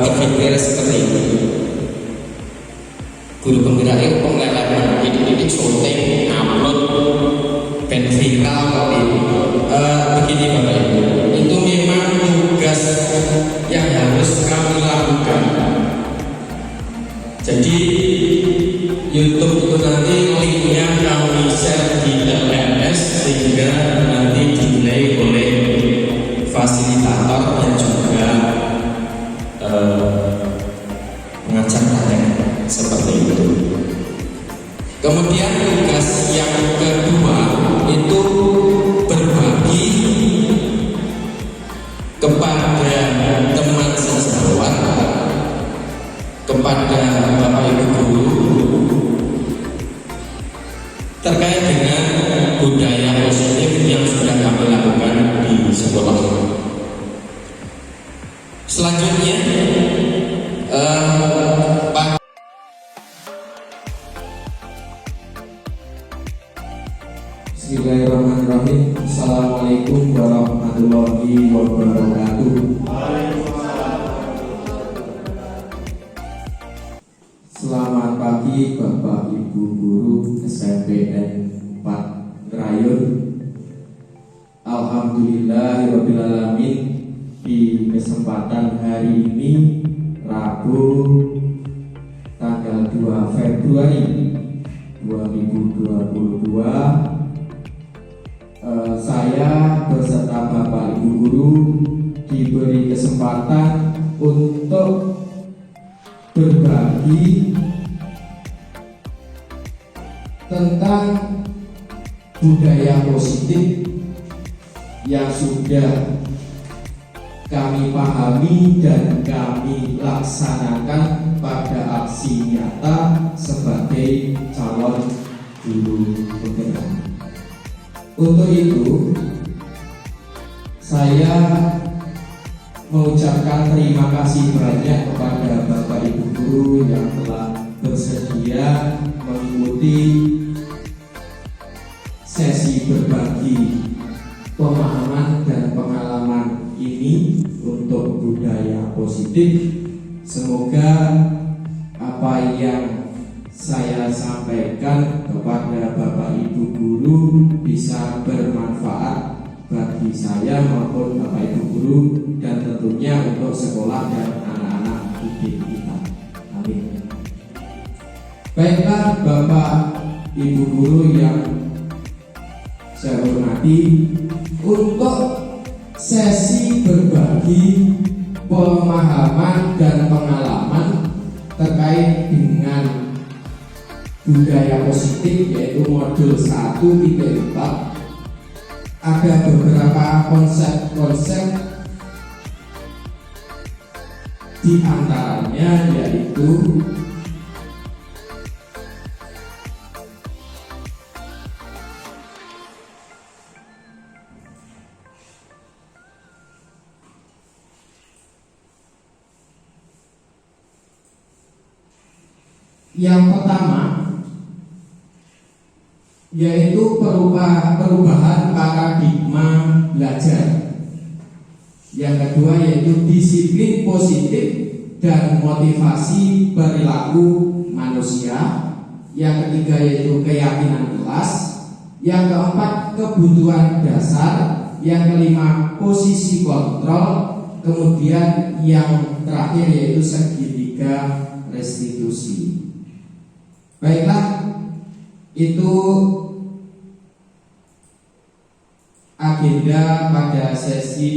berpikir seperti ini. Guru penggerak pengleleman ini syuting upload dan viral kali ini. Begini Bapak Ibu, itu memang tugas yang harus kami lakukan. Jadi YouTube itu nanti linknya kami share di LMS sehingga nanti dinilai oleh fasilitator dan juga pengajar praktek seperti itu. Kemudian tugas yang kedua itu berbagi kepada teman sejawat, kepada Bapak Ibu guru terkait dengan budaya positif yang sudah kami lakukan di sekolah. Selanjutnya Bismillahirrahmanirrahim. Assalamualaikum warahmatullahi wabarakatuh. Selamat pagi Bapak Ibu guru SMPN 4 Trayun. Alhamdulillahirrabbilalamin, di kesempatan hari ini Rabu tanggal 2 Februari 2022, saya beserta Bapak Ibu guru diberi kesempatan untuk berbagi tentang budaya positif yang sudah kami pahami dan kami laksanakan pada aksi nyata sebagai calon guru penggerak. Untuk itu, saya mengucapkan terima kasih banyak kepada Bapak Ibu guru yang telah bersedia mengikuti sesi berbagi pemahaman dan pengalaman ini untuk budaya positif. Semoga apa yang saya sampaikan kepada Bapak Ibu guru bisa bermanfaat bagi saya maupun Bapak Ibu guru dan tentunya untuk sekolah dan anak-anak didik kita. Amin. Baiklah Bapak Ibu guru yang saya hormati, untuk sesi berbagi pemahaman dan pengalaman terkait dengan budaya positif yaitu modul 1.4, ada beberapa konsep-konsep, di antaranya yaitu yang pertama yaitu perubahan paradigma belajar. Yang kedua yaitu disiplin positif dan motivasi perilaku manusia. Yang ketiga yaitu keyakinan kelas. Yang keempat kebutuhan dasar. Yang kelima posisi kontrol. Kemudian yang terakhir yaitu segitiga restitusi. Baiklah, itu agenda pada sesi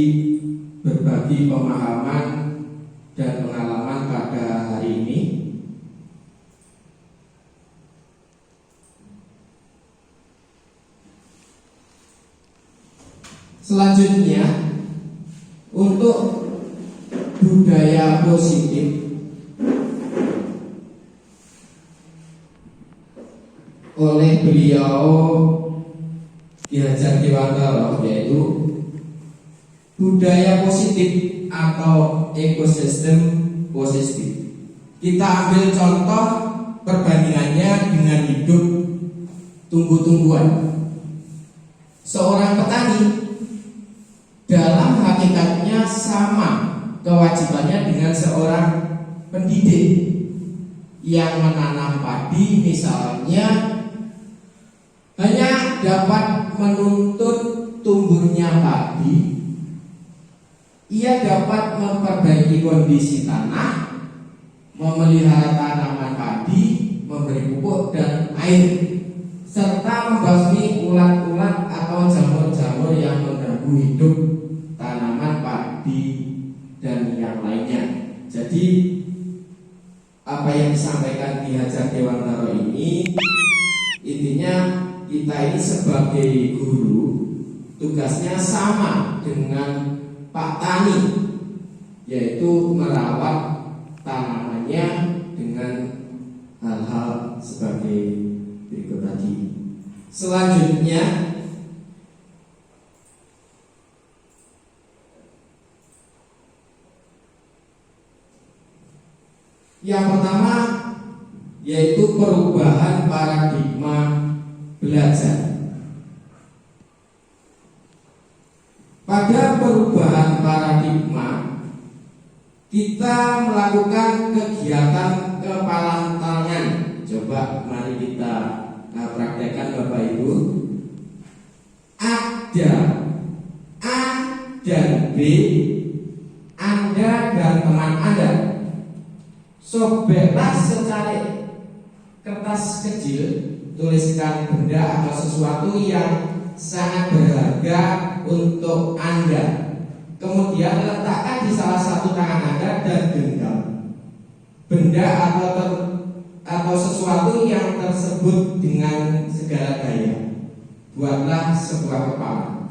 berbagi pemahaman dan pengalaman pada hari ini. Selanjutnya, untuk budaya positif oleh beliau Ki Hajar Dewantara, yaitu budaya positif atau ekosistem positif. Kita ambil contoh perbandingannya dengan hidup tumbuh-tumbuhan. Seorang petani dalam hakikatnya sama kewajibannya dengan seorang pendidik yang menanam padi misalnya hanya dapat menuntut tumbuhnya padi, ia dapat memperbaiki kondisi tanah, memelihara tanaman padi, memberi pupuk dan air, serta membasmi ulat-ulat atau jamur-jamur yang mengganggu hidup tanaman padi dan yang lainnya. Jadi apa yang disampaikan Ki Hajar Dewantara ini intinya kita ini sebagai guru tugasnya sama dengan Pak Tani, yaitu merawat tanamannya dengan hal-hal sebagai berikut tadi. Selanjutnya yang pertama yaitu perubahan paradigma belajar. Pada perubahan paradigma kita melakukan kegiatan kepalan tangan. Coba mari kita praktekkan Bapak Ibu. Ada A dan B, Anda dan teman Anda. Sobeklah secari kertas kecil, tuliskan benda atau sesuatu yang sangat berharga untuk Anda. Kemudian letakkan di salah satu tangan Anda dan genggam benda atau sesuatu yang tersebut dengan segala gaya. Buatlah sebuah kepala.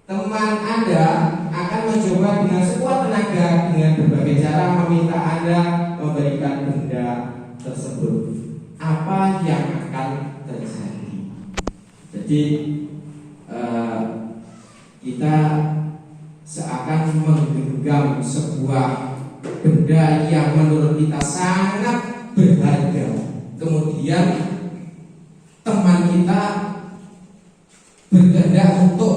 Teman Anda akan mencoba dengan sekuat tenaga dengan berbagai cara meminta Anda memberikan benda tersebut. Apa yang akan terjadi? Jadi kita seakan menggenggam sebuah benda yang menurut kita sangat berharga. Kemudian teman kita berkehendak untuk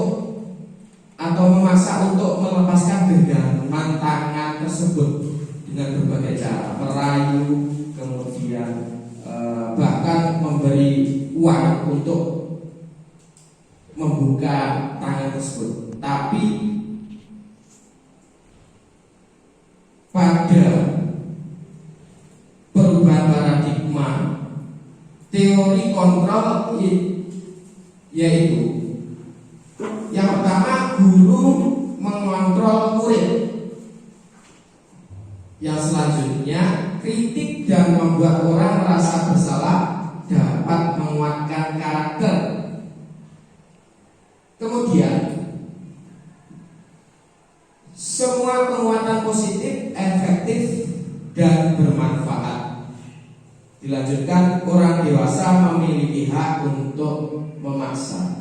atau memaksa untuk melepaskan genggaman tangan tersebut dengan berbagai cara, merayu, kemudian bahkan memberi uang untuk membuka tangan tersebut. Tapi pada perubahan paradigma teori kontrol yaitu yang pertama guru mengontrol murid, yang selanjutnya kritik dan membuat orang merasa bersalah dapat menguatkan karakter. Kemudian semua penguatan positif efektif dan bermanfaat. Dilanjutkan, orang dewasa memiliki hak untuk memaksa.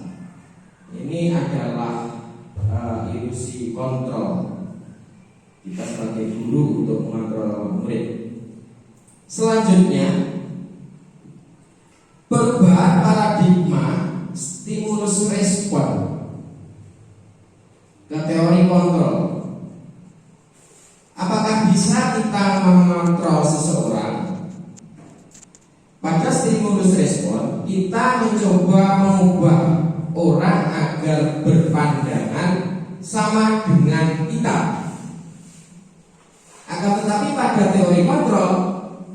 Ini adalah ilusi kontrol kita sebagai guru untuk mengontrol murid. Selanjutnya, perubahan paradigma stimulus respon ke teori kontrol. Apakah bisa kita mengontrol seseorang? Pada stimulus respon, kita mencoba mengubah orang agar berpandangan sama dengan kita. Akan tetapi pada teori kontrol,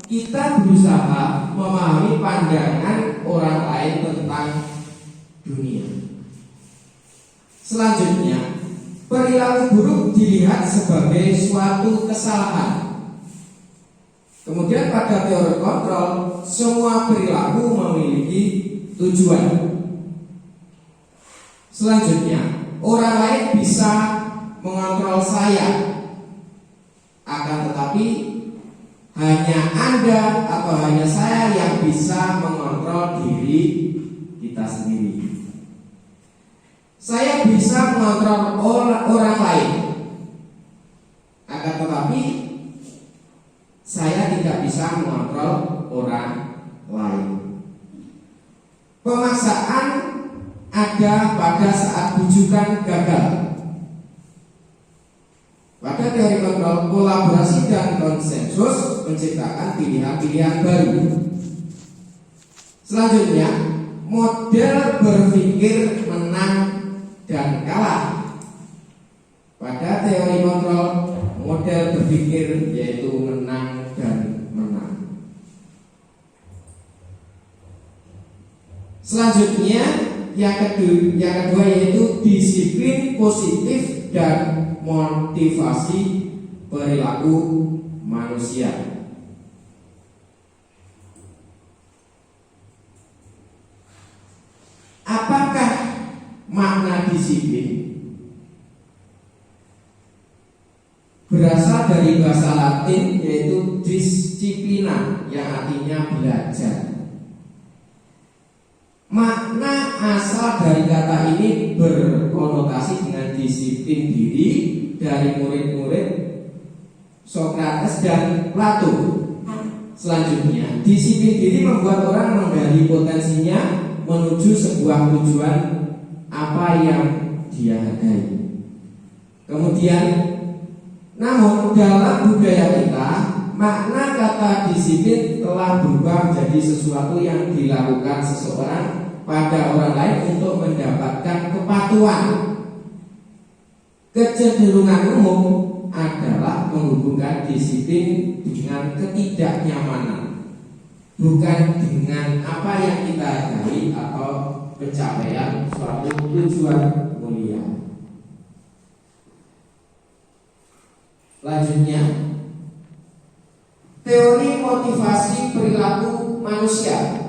kita berusaha memahami pandangan orang lain tentang dunia. Selanjutnya, perilaku buruk dilihat sebagai suatu kesalahan. Kemudian pada teori kontrol, semua perilaku memiliki tujuan. Selanjutnya, orang lain bisa mengontrol saya, akan tetapi hanya Anda atau hanya saya yang bisa mengontrol diri kita sendiri. Saya bisa mengontrol orang lain, akan tetapi saya tidak bisa mengontrol orang lain. Pemaksaan ada pada saat bujukan gagal. Pada teori kontrol, kolaborasi dan konsensus menciptakan pilihan-pilihan baru. Selanjutnya, model berpikir menang dan kalah. Pada teori kontrol, model berpikir yaitu menang dan menang. Selanjutnya, yang kedua yaitu disiplin positif dan motivasi perilaku manusia. Apakah makna disiplin? Berasal dari bahasa Latin yaitu disciplina yang artinya belajar. Makna asal dari kata ini berkonotasi dengan disiplin diri dari murid-murid Sokrates dan Plato. Selanjutnya, disiplin diri membuat orang menggali potensinya menuju sebuah tujuan apa yang dia hargai. Kemudian, namun dalam budaya kita, makna kata disiplin telah berubah menjadi sesuatu yang dilakukan seseorang pada orang lain untuk mendapatkan kepatuhan. Kecenderungan umum adalah menghubungkan disiplin dengan ketidaknyamanan, bukan dengan apa yang kita hargai atau pencapaian suatu tujuan mulia. Selanjutnya, teori motivasi perilaku manusia.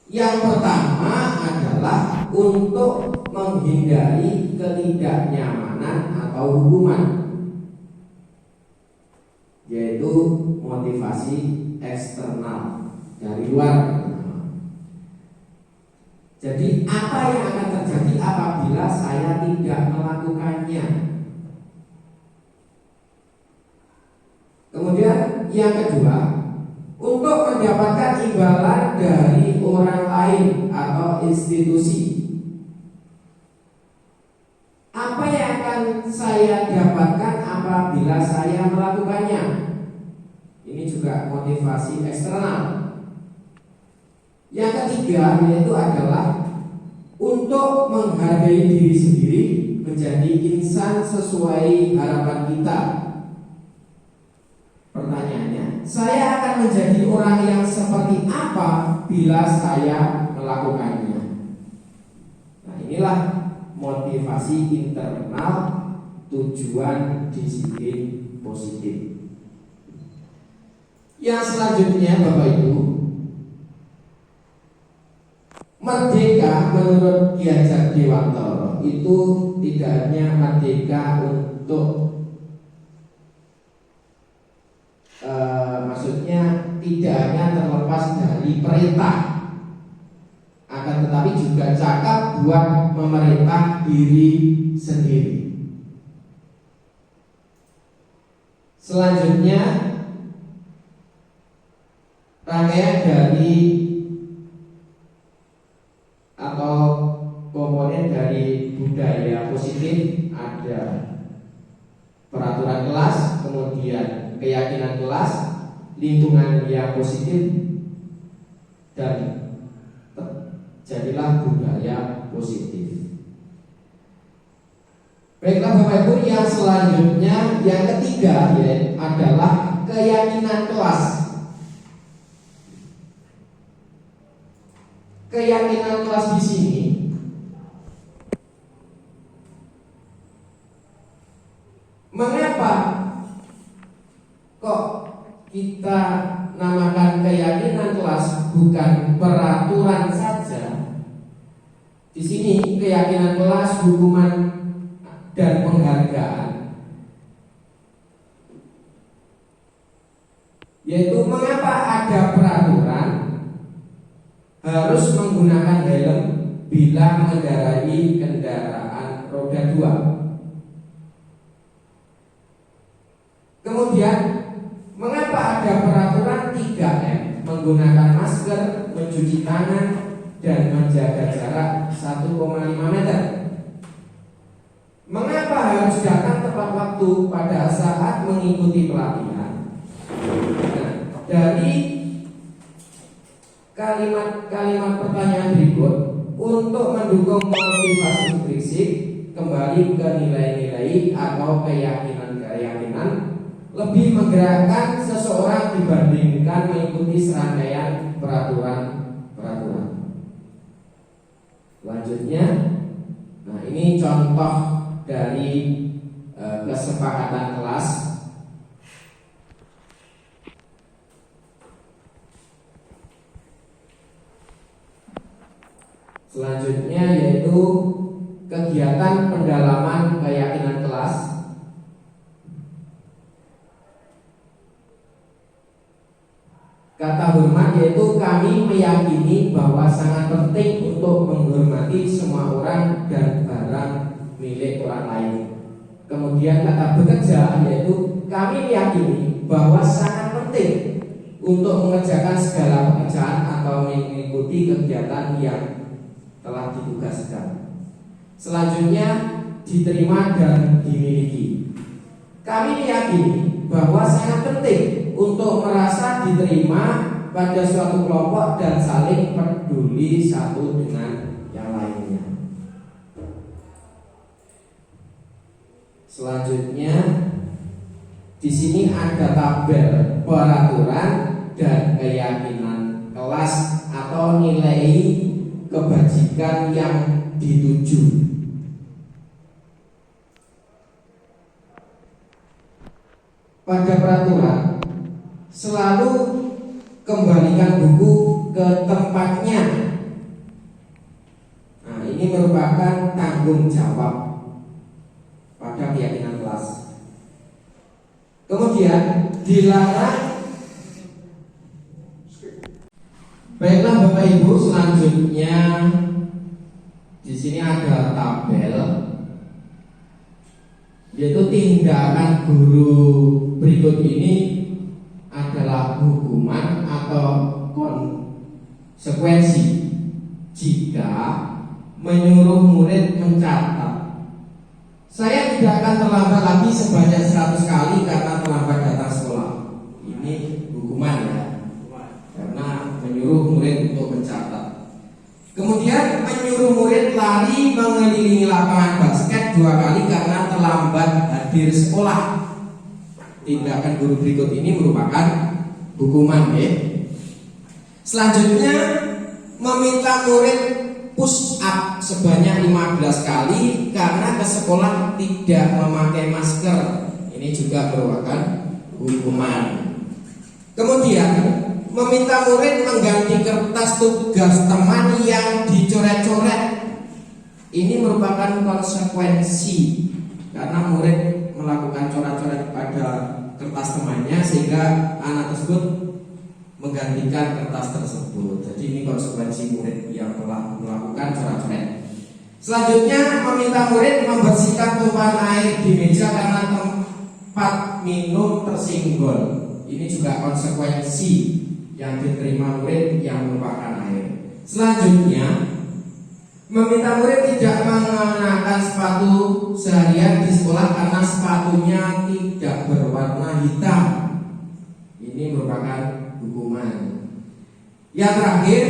Yang pertama adalah untuk menghindari ketidaknyamanan atau hukuman, yaitu motivasi eksternal dari luar. Jadi apa yang akan terjadi apabila saya tidak melakukannya? Kemudian yang kedua, untuk mendapatkan imbalan dari orang lain atau institusi. Apa yang akan saya dapatkan apabila saya melakukannya? Ini juga motivasi eksternal. Yang ketiga yaitu adalah untuk menghargai diri sendiri, menjadi insan sesuai harapan kita. Pertanyaannya, saya akan menjadi orang yang seperti apa bila saya melakukannya? Nah, inilah motivasi internal tujuan disiplin positif. Yang selanjutnya Bapak Ibu, merdeka menurut Ki Hajar Dewantara itu tidak hanya merdeka untuk maksudnya tidak hanya terlepas dari perintah, akan tetapi juga cakap buat memerintah diri sendiri. Selanjutnya, rangkaian dari atau komponen dari budaya positif ada peraturan kelas, kemudian keyakinan kelas, lingkungan yang positif, dan jadilah budaya positif. Baiklah Bapak Ibu, yang selanjutnya yang ketiga ya, adalah keyakinan kelas. Keyakinan kelas di sini mengapa kok kita namakan keyakinan kelas bukan peraturan saja? Di sini keyakinan kelas, hukuman dan penghargaan, yaitu mengapa ada peraturan harus menggunakan helm bila mengendarai kendaraan roda 2. Kemudian mengapa ada peraturan 3M, menggunakan masker, mencuci tangan, dan menjaga jarak 1,5 meter? Mengapa harus datang tepat waktu pada saat mengikuti pelatihan. Nah, dari kalimat-kalimat pertanyaan berikut untuk mendukung motivasi intrinsik kembali ke nilai-nilai atau keyakinan-keyakinan lebih menggerakkan seseorang dibandingkan mengikuti serangkaian peraturan-peraturan. Selanjutnya, nah ini contoh dari kesepakatan kelas. Selanjutnya yaitu kegiatan pendalaman keyakinan kelas. Kata hormat yaitu kami meyakini bahwa sangat penting untuk menghormati semua orang dan barang milik orang lain. Kemudian kata bekerja yaitu kami meyakini bahwa sangat penting untuk mengerjakan segala pekerjaan atau mengikuti kegiatan yang telah ditugaskan. Selanjutnya diterima dan dimiliki. Kami meyakini bahwa sangat penting untuk merasa diterima pada suatu kelompok dan saling peduli satu dengan yang lainnya. Selanjutnya di sini ada tabel peraturan dan keyakinan kelas atau nilai kebajikan yang dituju. Pada peraturan selalu kembalikan buku ke tempatnya. Nah, ini merupakan tanggung jawab pada keyakinan kelas. Kemudian dilarang. Baiklah Bapak Ibu, selanjutnya di sini ada tabel yaitu tindakan guru berikut ini adalah hukuman atau konsekuensi jika menyuruh murid mencatat. Saya tidak akan terlambat lagi sebanyak 100 kali karena terlambat datang sekolah. Ini hukuman ya, karena menyuruh murid untuk mencatat. Kemudian menyuruh murid lari mengelilingi lapangan basket 2 kali karena terlambat hadir sekolah. Tindakan guru berikut ini merupakan hukuman ya. Selanjutnya meminta murid push up sebanyak 15 kali karena ke sekolah tidak memakai masker. Ini juga merupakan hukuman. Kemudian meminta murid mengganti kertas tugas teman yang dicoret-coret. Ini merupakan konsekuensi karena murid melakukan coret-coret pada kertas temannya sehingga anak tersebut menggantikan kertas tersebut. Jadi ini konsekuensi murid yang telah melakukan coret-coret. Selanjutnya meminta murid membersihkan tumpahan air di meja karena tempat minum tersinggol. Ini juga konsekuensi yang diterima murid yang melupakan air. Selanjutnya meminta murid tidak mengenakan sepatu seharian di sekolah karena sepatunya tidak berwarna hitam. Ini merupakan hukuman. Yang terakhir,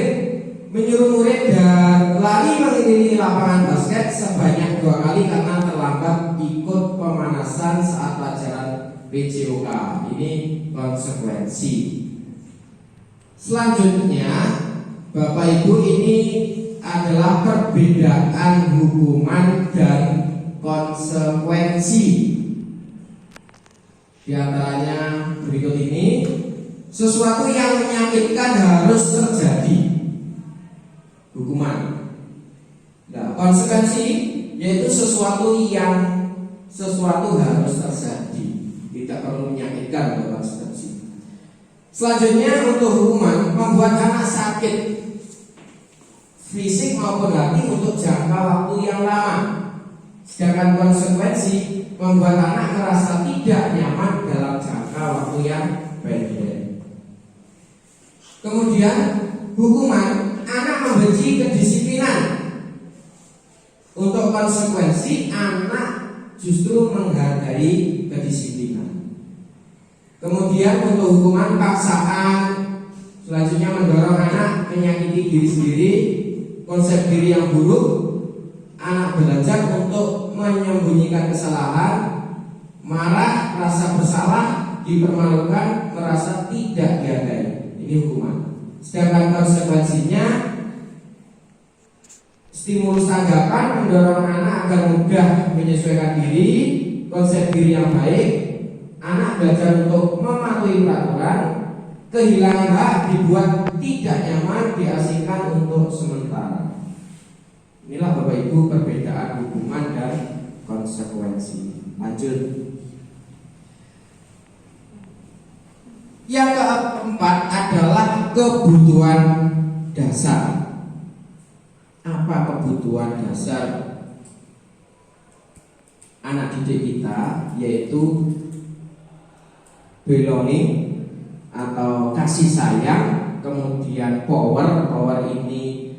menyuruh murid dan lari mengelilingi lapangan basket sebanyak 2 kali karena terlambat ikut pemanasan saat pelajaran PJOK. Ini konsekuensi. Selanjutnya, Bapak Ibu, ini adalah perbedaan hukuman dan konsekuensi. Di antaranya berikut ini. Sesuatu yang menyakitkan harus terjadi, hukuman. Nah, konsekuensi yaitu sesuatu harus terjadi, tidak perlu menyakitkan untuk konsekuensi. Selanjutnya untuk hukuman, membuat anak sakit fisik maupun hati untuk jangka waktu yang lama. Sedangkan konsekuensi membuat anak merasa tidak nyaman dalam jangka waktu yang pendek. Kemudian hukuman, anak membenci kedisiplinan. Untuk konsekuensi, anak justru menghargai Kemudian untuk hukuman paksaan, selanjutnya mendorong anak menyakiti diri sendiri, konsep diri yang buruk, anak belajar untuk menyembunyikan kesalahan, marah, rasa bersalah, dipermalukan, merasa tidak dihargai. Ini hukuman. Sedangkan konsekuensinya, stimulus tanggapan mendorong anak agar mudah menyesuaikan diri, konsep diri yang baik, anak belajar untuk mematuhi peraturan, kehilangan hak, dibuat tidak nyaman, diasingkan untuk sementara. Inilah Bapak Ibu perbedaan hukuman dan konsekuensi. Lanjut. Yang keempat adalah kebutuhan dasar. Apa kebutuhan dasar anak didik kita? Yaitu belonging atau kasih sayang, kemudian power ini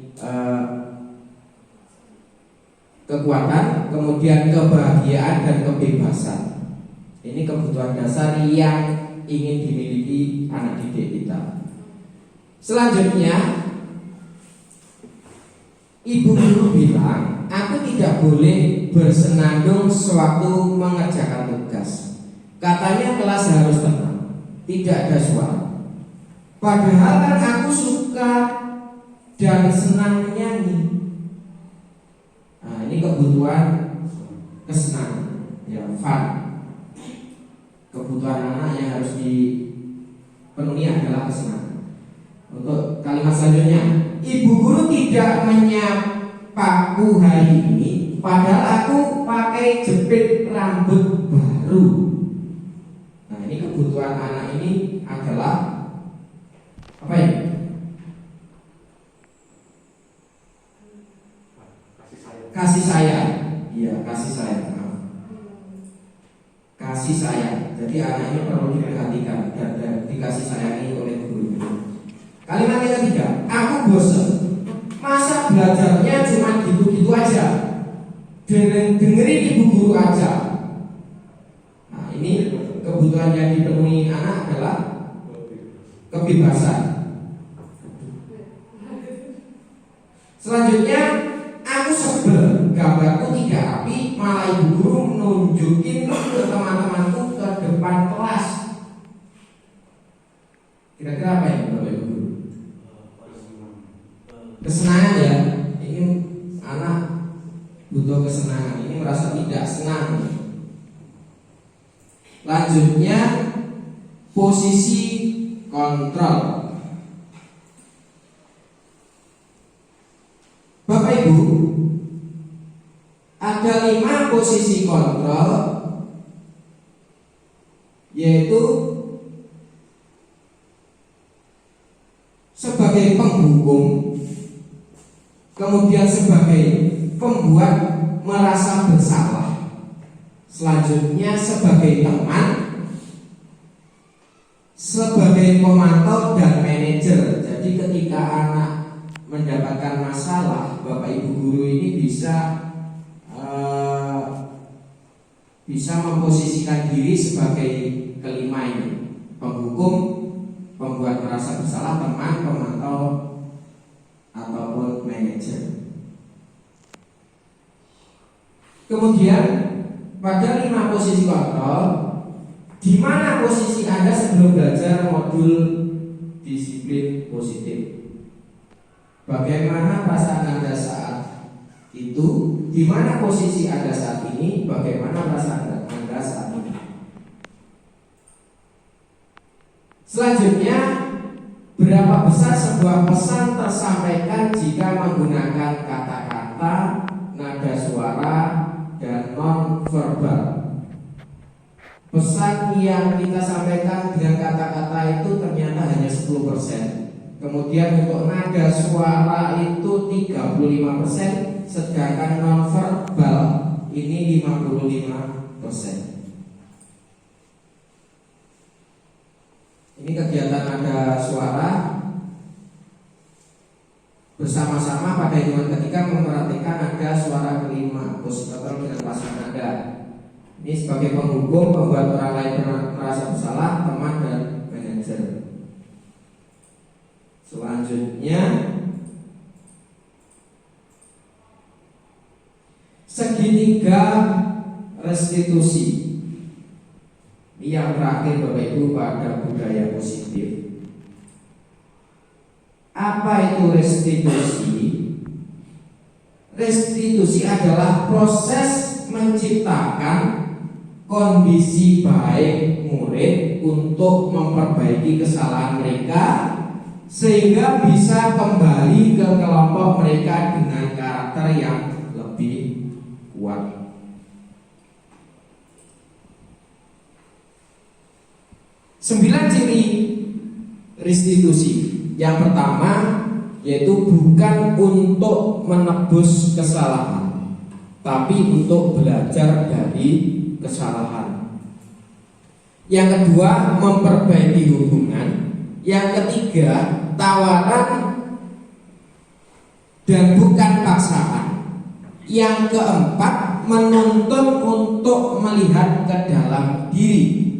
kekuatan, kemudian kebahagiaan dan kebebasan. Ini kebutuhan dasar yang ingin dimiliki anak didik kita. Selanjutnya, ibu guru bilang, aku tidak boleh bersenandung sewaktu mengerjakan tugas. Katanya kelas harus tenang, tidak ada suara. Padahal kan aku suka dan senang menyanyi. Nah, ini kebutuhan kesenangan, ya, fun. Kebutuhan anak yang harus dipenuhi adalah kesenangan. Untuk kalimat selanjutnya, ibu guru tidak menyapaku hari ini, padahal aku pakai jepit rambut baru. Nah, ini kebutuhan anak ini adalah apa ya? Kasih sayang. Iya, kasih sayang. Kasih sayang. Jadi anak ini perlu diperhatikan dan dikasih sayangi oleh guru. Kalimat yang ketiga, aku bosan. Masa belajarnya cuma gitu-gitu aja. Dengerin ibu guru aja. Nah, ini kebutuhan yang dipenuhi anak adalah kebebasan. Selanjutnya, aku sebel, gambarku tidak rapi, malah ibu guru nunjukin ke teman-temanku ke depan kelas. Kira-kira apa yang Bapak Ibu guru? Kesenangan ya. Ini anak butuh kesenangan. Ini merasa tidak senang. Lanjutnya, posisi kontrol. Bapak Ibu, ada 5 posisi kontrol, yaitu sebagai penghukum, kemudian sebagai pembuat merasa bersalah, selanjutnya sebagai teman, sebagai pemantau dan manajer. Jadi ketika anak mendapatkan masalah, Bapak Ibu guru ini bisa memposisikan diri sebagai kelima ini: penghukum, pembuat merasa bersalah, teman, pemantau, ataupun manajer. Kemudian pada 5 posisi kontrol, di mana posisi Anda sebelum belajar modul disiplin positif? Bagaimana perasaan Anda saat itu? Di mana posisi Anda saat ini? Bagaimana perasaan Anda saat ini? Selanjutnya, berapa besar sebuah pesan tersampaikan jika menggunakan kata-kata, nada suara, dan non-verbal? Pesan yang kita sampaikan dengan kata-kata itu ternyata hanya 10%. Kemudian untuk nada suara itu 35%, sedangkan non-verbal ini 55%. Ini kegiatan nada suara bersama-sama pada hitungan ketiga memperhatikan nada suara kelima, positif dengan pasangan nada. Ini sebagai penghukum, pembuat orang lain merasa bersalah, teman dan Selanjutnya, segitiga restitusi. Ini yang terakhir Bapak Ibu pada budaya positif. Apa itu restitusi? Restitusi adalah proses menciptakan kondisi baik murid untuk memperbaiki kesalahan mereka sehingga bisa kembali ke kelompok mereka dengan karakter yang lebih kuat. Sembilan ciri restitusi. Yang pertama yaitu bukan untuk menebus kesalahan, tapi untuk belajar dari kesalahan. Yang kedua, memperbaiki hubungan. Yang ketiga, tawaran dan bukan paksaan. Yang keempat, menuntun untuk melihat ke dalam diri.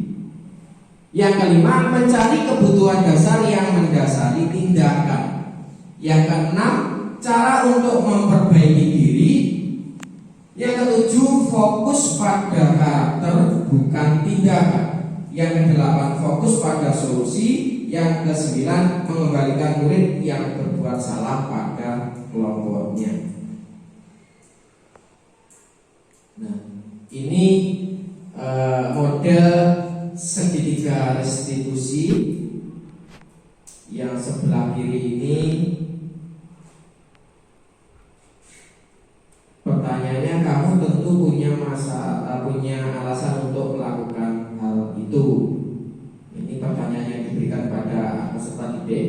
Yang kelima, mencari kebutuhan dasar yang mendasari tindakan. Yang keenam, cara untuk memperbaiki diri. Yang ketujuh, fokus pada karakter bukan tindakan. Yang kedelapan, fokus pada solusi. Yang kesembilan, mengembalikan murid yang berbuat salah pada kelompoknya. Nah, ini model segitiga restitusi. Yang sebelah kiri ini, pertanyaannya, kamu tentu punya alasan untuk melakukan hal itu. Ini pertanyaan yang diberikan pada peserta didik.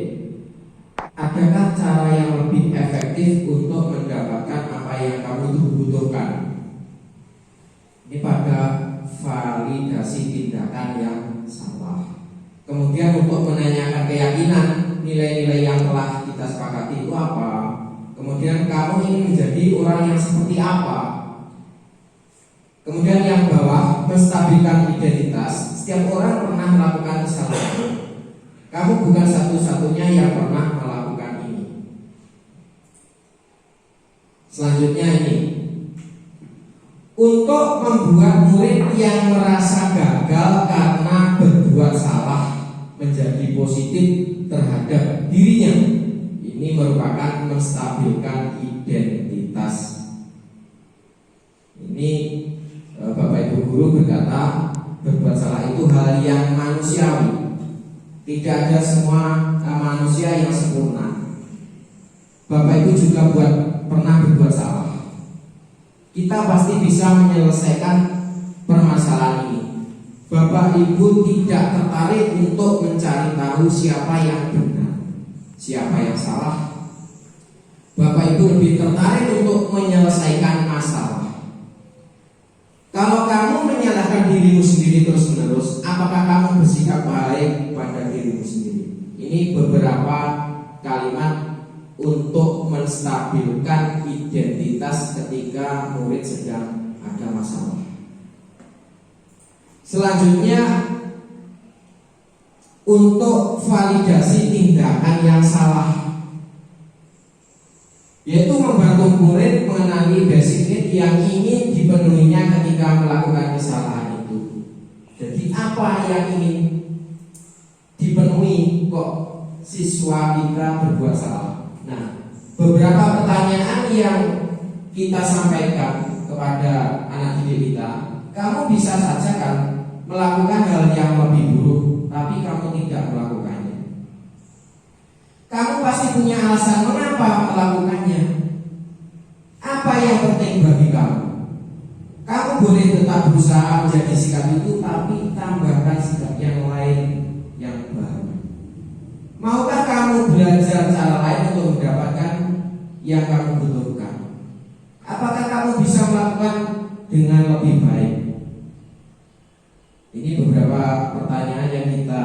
Adakah cara yang lebih efektif untuk mendapatkan apa yang kamu butuhkan? Ini pada validasi tindakan yang salah. Kemudian untuk menanyakan keyakinan, nilai-nilai yang telah kita sepakati itu apa? Kemudian kamu ingin menjadi orang yang seperti apa? Kemudian yang bawah, menstabilkan identitas. Setiap orang pernah melakukan kesalahan. Kamu bukan satu-satunya yang pernah melakukan ini. Selanjutnya ini, untuk membuat murid yang merasa gagal karena berbuat salah menjadi positif terhadap dirinya. Ini merupakan menstabilkan identitas. Ini Bapak Ibu guru berkata, berbuat salah itu hal yang manusiawi. Tidak ada semua manusia yang sempurna. Bapak Ibu juga pernah berbuat salah. Kita pasti bisa menyelesaikan permasalahan ini. Bapak Ibu tidak tertarik untuk mencari tahu siapa yang benar, siapa yang salah. Bapak Ibu lebih tertarik untuk menyelesaikan masalah. Kalau kamu menyalahkan dirimu sendiri terus-menerus, apakah kamu bersikap baik pada dirimu sendiri? Ini beberapa kalimat untuk menstabilkan identitas ketika murid sedang ada masalah. Selanjutnya, untuk validasi tindakan yang salah, yaitu membantu murid mengenali basic need yang ingin dipenuhinya ketika melakukan kesalahan itu. Jadi apa yang ingin dipenuhi kok siswa kita berbuat salah? Nah, beberapa pertanyaan yang kita sampaikan kepada anak didik kita. Kamu bisa saja kan melakukan hal yang lebih buruk, tapi kamu tidak melakukannya. Kamu pasti punya alasan mengapa melakukannya. Apa yang penting bagi kamu? Kamu boleh tetap berusaha menjadi sikap itu, tapi tambahkan sikap yang lain yang baru. Maukah kamu belajar cara lain untuk mendapatkan yang kamu butuhkan? Apakah kamu bisa melakukan dengan lebih baik? Ini beberapa pertanyaan yang kita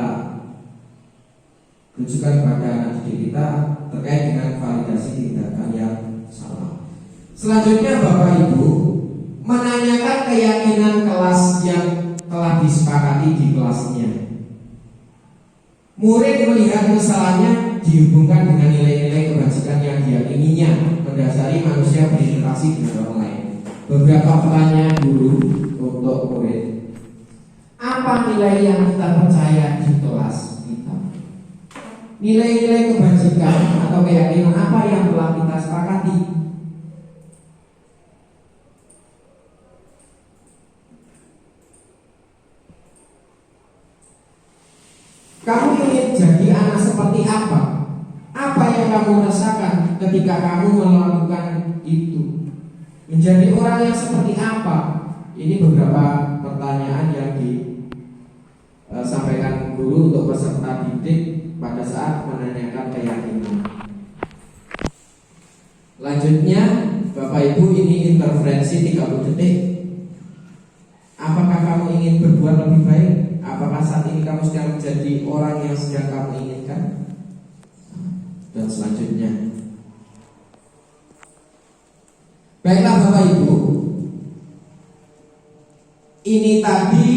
tujukan kepada anak didik kita terkait dengan validasi tindakan yang salah. Selanjutnya, Bapak Ibu menanyakan keyakinan kelas yang telah disepakati di kelasnya. Murid melihat kesalahannya dihubungkan dengan nilai-nilai kebajikan yang diyakininya, mendasari manusia berinteraksi dengan orang lain. Beberapa pertanyaan dulu untuk murid. Apa nilai yang kita percaya di kelas kita? Nilai-nilai kebajikan atau keyakinan apa yang telah kita sepakati? Kamu ingin jadi anak seperti apa? Apa yang kamu rasakan ketika kamu melakukan itu? Menjadi orang yang seperti apa? Ini beberapa pertanyaan yang disampaikan guru untuk peserta didik pada saat menanyakan keyakinan. Lanjutnya, Bapak Ibu, ini intervensi 30 detik. Apakah kamu ingin berbuat lebih baik? Apakah saat ini kamu sedang menjadi orang yang sedang kamu inginkan? Dan selanjutnya, baiklah Bapak Ibu, ini tadi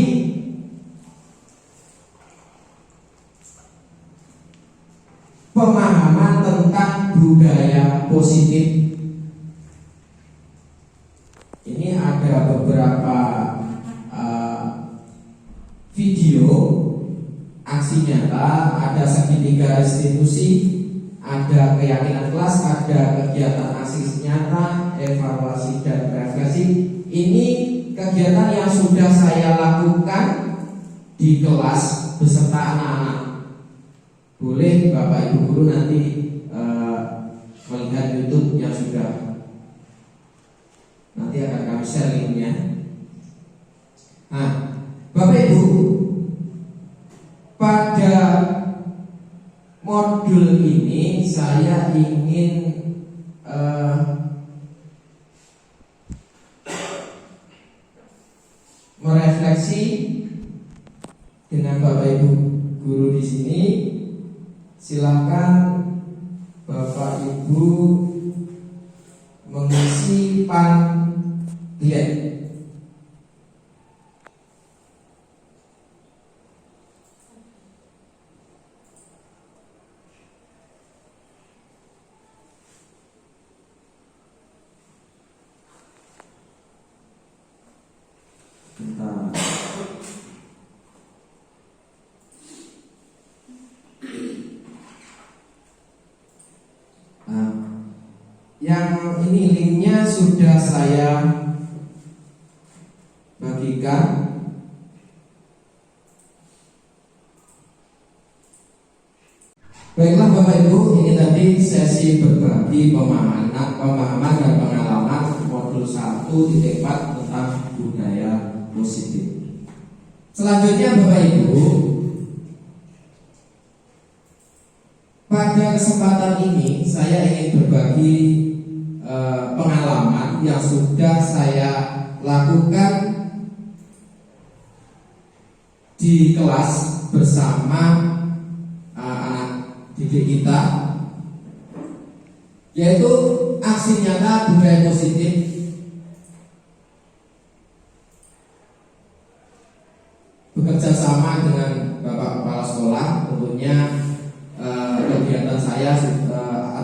pemahaman tentang budaya positif. Ini ada beberapa video aksi nyata, ada segitiga restitusi, ada keyakinan kelas, ada kegiatan aksi nyata, evaluasi dan refleksi. Ini kegiatan yang sudah saya lakukan di kelas beserta anak-anak. Boleh Bapak Ibu guru nanti melihat YouTube yang sudah nanti akan kami share linknya. Nah, Bapak Ibu, pada modul ini saya ingin merefleksi dengan Bapak Ibu guru di sini. Silakan Bapak Ibu mengisi Padlet. Yang ini linknya sudah saya bagikan. Baiklah Bapak Ibu, ini tadi sesi berbagi pemahaman dan pengalaman modul 1.4 tentang budaya positif. Selanjutnya Bapak Ibu, pada kesempatan ini saya ingin berbagi pengalaman yang sudah saya lakukan di kelas bersama anak didik kita, yaitu aksi nyata budaya positif bekerja sama dengan Bapak Kepala Sekolah. Tentunya kegiatan saya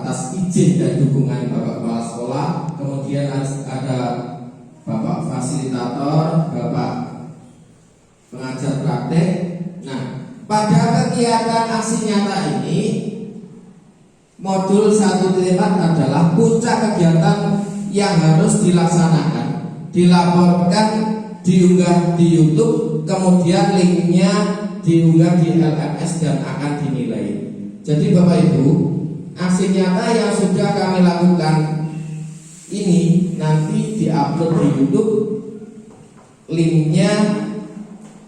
atas izin dan dukungan Bapak Kepala Sekolah. Kemudian ada Bapak Fasilitator, Bapak Pengajar Praktek. Nah, pada kegiatan aksi nyata ini, modul 1.4 adalah puncak kegiatan yang harus dilaksanakan, dilaporkan, diunggah di YouTube, kemudian linknya diunggah di LMS dan akan dinilai. Jadi Bapak Ibu, aksi nyata yang sudah kami lakukan ini nanti diupload di YouTube, linknya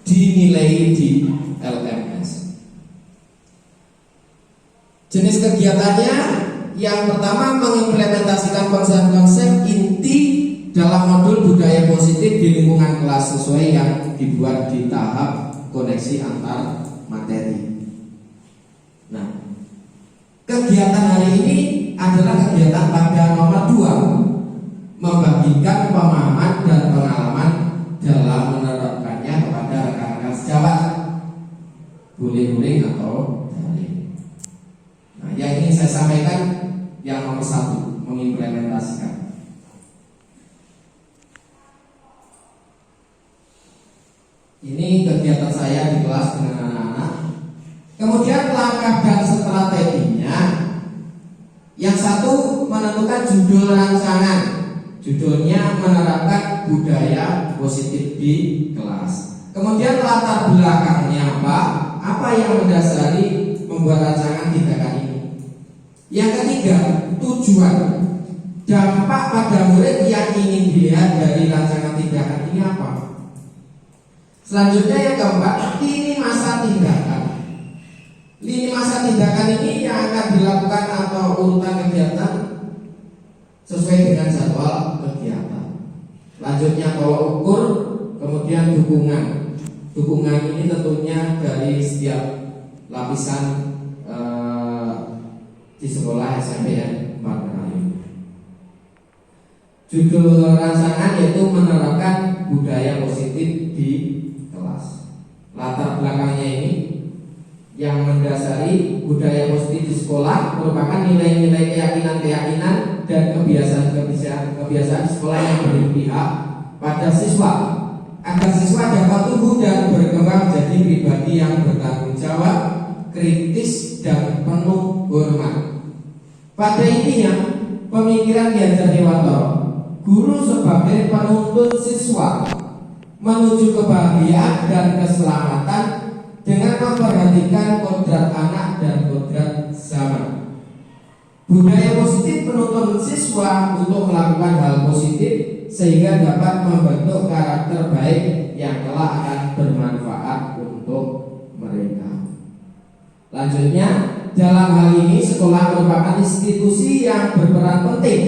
dinilai di LMS. Jenis kegiatannya yang pertama mengimplementasikan konsep-konsep inti dalam modul budaya positif di lingkungan kelas sesuai yang dibuat di tahap koneksi antar materi. Nah, kegiatan hari ini adalah kegiatan pada nomor 2, membagikan pemahaman dan pengalaman dalam menerapkannya kepada rekan-rekan sejawat, boleh atau saya sampaikan yang nomor satu, mengimplementasikan. Ini kegiatan saya di kelas dengan anak-anak. Kemudian langkah dan strateginya. Yang satu, menentukan judul rancangan. Judulnya menerapkan budaya positif di kelas. Kemudian latar belakangnya apa? Apa yang mendasari membuat rancangan tindakan ini? Yang ketiga, tujuan. Dampak pada murid yang ingin dilihat dari rancangan tindakan ini apa? Selanjutnya yang keempat, lini masa tindakan. Lini masa tindakan ini yang akan dilakukan atau urutan kegiatan sesuai dengan jadwal kegiatan. Lanjutnya tolak ukur, kemudian dukungan. Dukungan ini tentunya dari setiap lapisan di sekolah SMPN 4 kali. Judul rancangan yaitu menerapkan budaya positif di kelas. Latar belakangnya ini yang mendasari budaya positif di sekolah merupakan nilai-nilai keyakinan-keyakinan dan kebiasaan di sekolah yang berpihak pada siswa agar siswa dapat tumbuh dan berkembang menjadi pribadi yang bertanggung jawab, kritis dan penuh hormat. Pada intinya, pemikiran Ki Hajar Dewantara, guru sebagai penuntut siswa menuju kebahagiaan dan keselamatan dengan memperhatikan kodrat anak dan kodrat zaman. Budaya positif menuntun siswa untuk melakukan hal positif sehingga dapat membentuk karakter baik yang kelak akan bermanfaat untuk mereka. Lanjutnya, dalam hal ini sekolah merupakan institusi yang berperan penting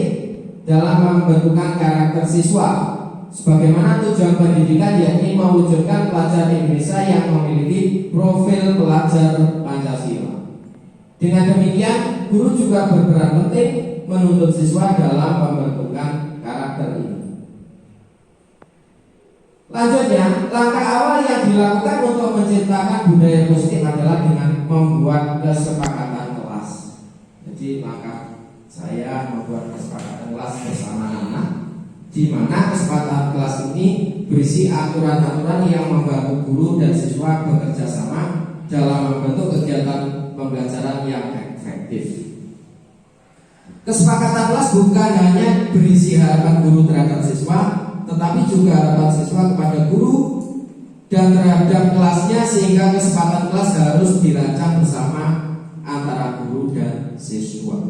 dalam membentukkan karakter siswa. Sebagaimana tujuan pendidikan yakni mewujudkan pelajar Indonesia yang memiliki profil pelajar Pancasila. Dengan demikian, guru juga berperan penting menuntut siswa dalam pembentukan karakter ini. Lanjutnya, langkah awal yang dilakukan untuk menciptakan budaya positif adalah dengan membuat kesepakatan kelas. Jadi langkah saya membuat kesepakatan kelas bersama anak, di mana kesepakatan kelas ini berisi aturan-aturan yang membantu guru dan siswa bekerja sama dalam membentuk kegiatan pembelajaran yang efektif. Kesepakatan kelas bukan hanya berisi harapan guru terhadap siswa, tetapi juga harapan siswa kepada guru dan terhadap kelasnya, sehingga kesepakatan kelas harus dirancang bersama antara guru dan siswa.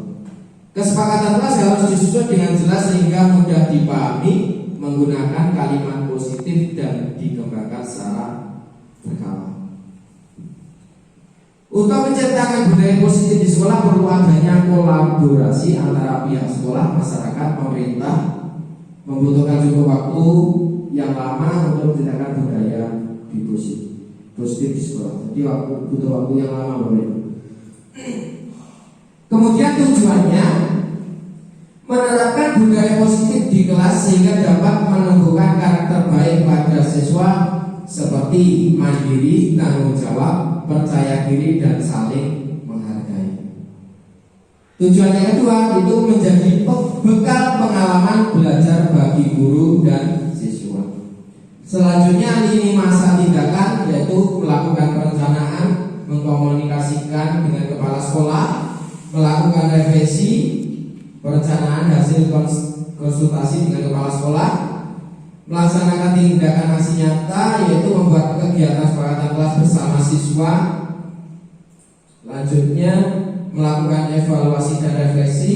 Kesepakatan kelas harus disusun dengan jelas sehingga mudah dipahami, menggunakan kalimat positif dan dikembangkan secara berkala. Untuk menciptakan budaya positif di sekolah perlu adanya kolaborasi antara pihak sekolah, masyarakat, pemerintah. Membutuhkan juga waktu yang lama untuk menciptakan budaya positif di sekolah. Jadi butuh waktu yang lama boleh. Kemudian tujuannya menerapkan budaya positif di kelas sehingga dapat menumbuhkan karakter baik pada siswa seperti mandiri, tanggung jawab, percaya diri dan saling menghargai. Tujuan yang kedua itu menjadi bekal pengalaman belajar bagi guru dan siswa. Selanjutnya lini masa tindakan yaitu melakukan perencanaan, mengkomunikasikan dengan kepala sekolah, melakukan revisi, perencanaan hasil konsultasi dengan kepala sekolah, melaksanakan tindakan aksi nyata yaitu membuat kegiatan kesepakatan kelas bersama siswa. Lanjutnya melakukan evaluasi dan refleksi,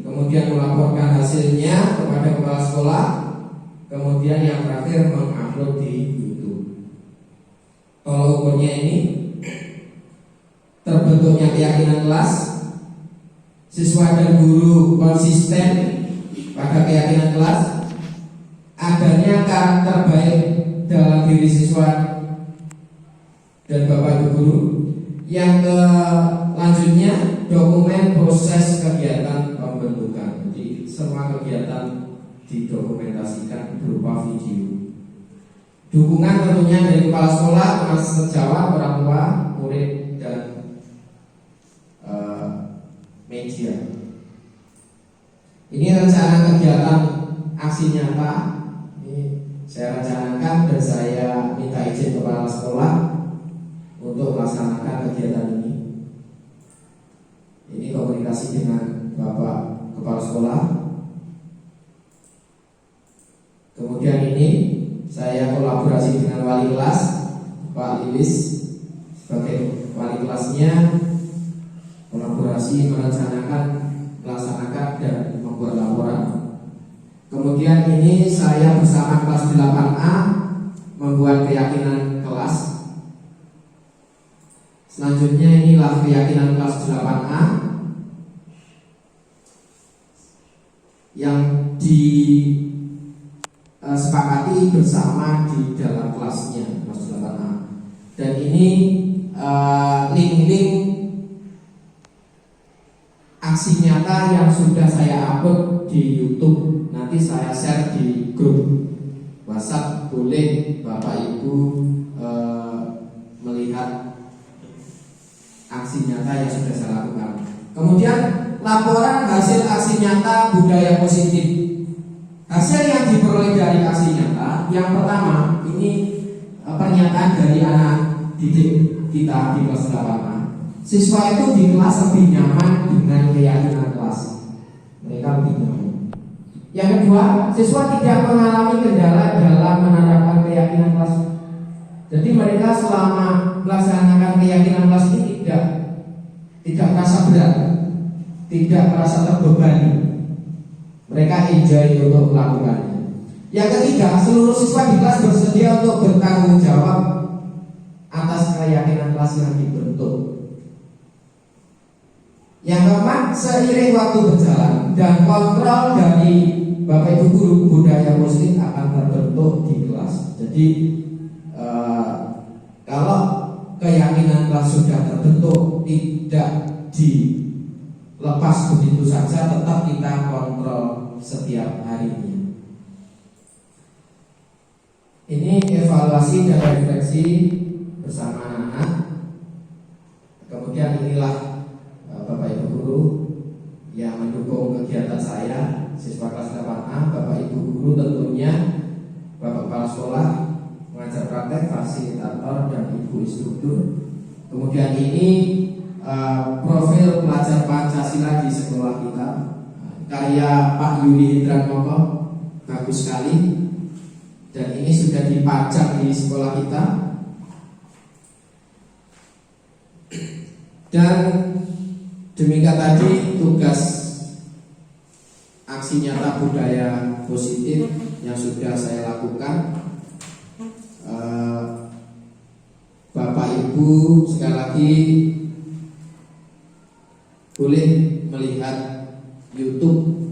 kemudian melaporkan hasilnya kepada kepala sekolah, kemudian yang terakhir mengupload di YouTube. Tolak ukurnya ini terbentuknya keyakinan kelas, siswa dan guru konsisten pada keyakinan kelas, adanya karakter baik dalam diri siswa dan bapak ibu guru. Yang selanjutnya dokumen proses kegiatan pembentukan. Jadi semua kegiatan didokumentasikan berupa video. Dukungan tentunya dari kepala sekolah, teman sejawat, orang tua, murid dan media. rencana kegiatan aksi nyata. Ini saya rencanakan dan saya minta izin kepala sekolah untuk melaksanakan kegiatan ini. Ini komunikasi dengan Bapak Kepala Sekolah. Kemudian ini saya kolaborasi dengan wali kelas, Pak Lilis sebagai wali kelasnya, kolaborasi merencanakan, melaksanakan dan membuat laporan. Kemudian ini saya bersama kelas 8A membuat keyakinan kelas. Selanjutnya inilah keyakinan kelas 8A yang disepakati bersama di dalam kelasnya, kelas 8A. Dan ini link-link aksi nyata yang sudah saya upload di YouTube, nanti saya share di grup WhatsApp. Boleh Bapak Ibu melihat aksi nyata yang sudah saya lakukan. Kemudian laporan hasil aksi nyata budaya positif. Hasil yang diperoleh dari aksi nyata, yang pertama ini pernyataan dari anak didik kita di kelas 8A. Siswa itu di kelas lebih nyaman dengan keyakinan kelas. Mereka lebih nyaman. Yang kedua, siswa tidak mengalami kendala dalam menerapkan keyakinan kelas. Jadi mereka selama melaksanakan keyakinan kelas ini tidak merasa berat, tidak merasa terbebani. Mereka enjoy untuk melakukannya. Yang ketiga, seluruh siswa di kelas bersedia untuk bertanggung jawab atas keyakinan kelas yang dibentuk. Yang keempat, seiring waktu berjalan dan kontrol dari Bapak Ibu guru budaya positif akan terbentuk di kelas. Jadi kalau keyakinan kelas sudah terbentuk, tidak dilepas begitu saja, tetap kita kontrol setiap harinya. Ini evaluasi dan refleksi bersama anak-anak. Kemudian inilah Bapak Ibu guru yang mendukung kegiatan saya, siswa kelas 8A. Bapak Ibu guru tentunya, Bapak Kepala Sekolah, pengajar praktek, fasilitator, dan Ibu instruktur. Kemudian ini profil pelajar Pancasila di sekolah kita, karya Pak Yuli Hidranmoko, bagus sekali. Dan ini sudah dipajang di sekolah kita. Dan demikian tadi tugas aksi nyata budaya positif yang sudah saya lakukan. Bapak Ibu sekali lagi boleh melihat YouTube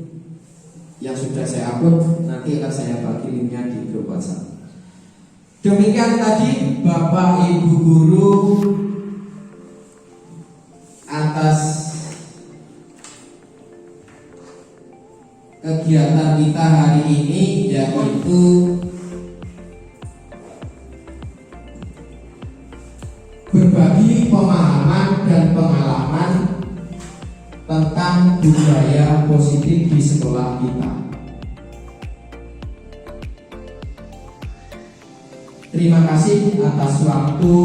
yang sudah saya upload, nanti akan saya bagi linknya di grup WhatsApp. Demikian tadi Bapak Ibu guru atas kegiatan kita hari ini, yaitu berbagi pemahaman dan pengalaman tentang budaya positif di sekolah kita. Terima kasih atas waktu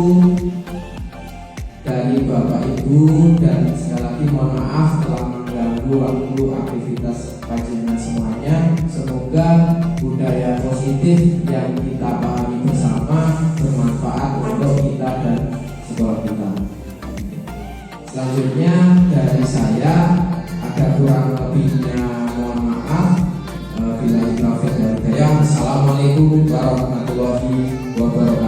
dari Bapak Ibu, dan sekali lagi mohon maaf telah mengganggu waktu aktivitas kajian semuanya. Semoga budaya positif yang kita pahami bersama bermanfaat untuk kita dan sekolah kita. Selanjutnya dari saya, ada kurang lebihnya mohon maaf. Bila taufiq wal hidayah. Assalamualaikum warahmatullahi wabarakatuh.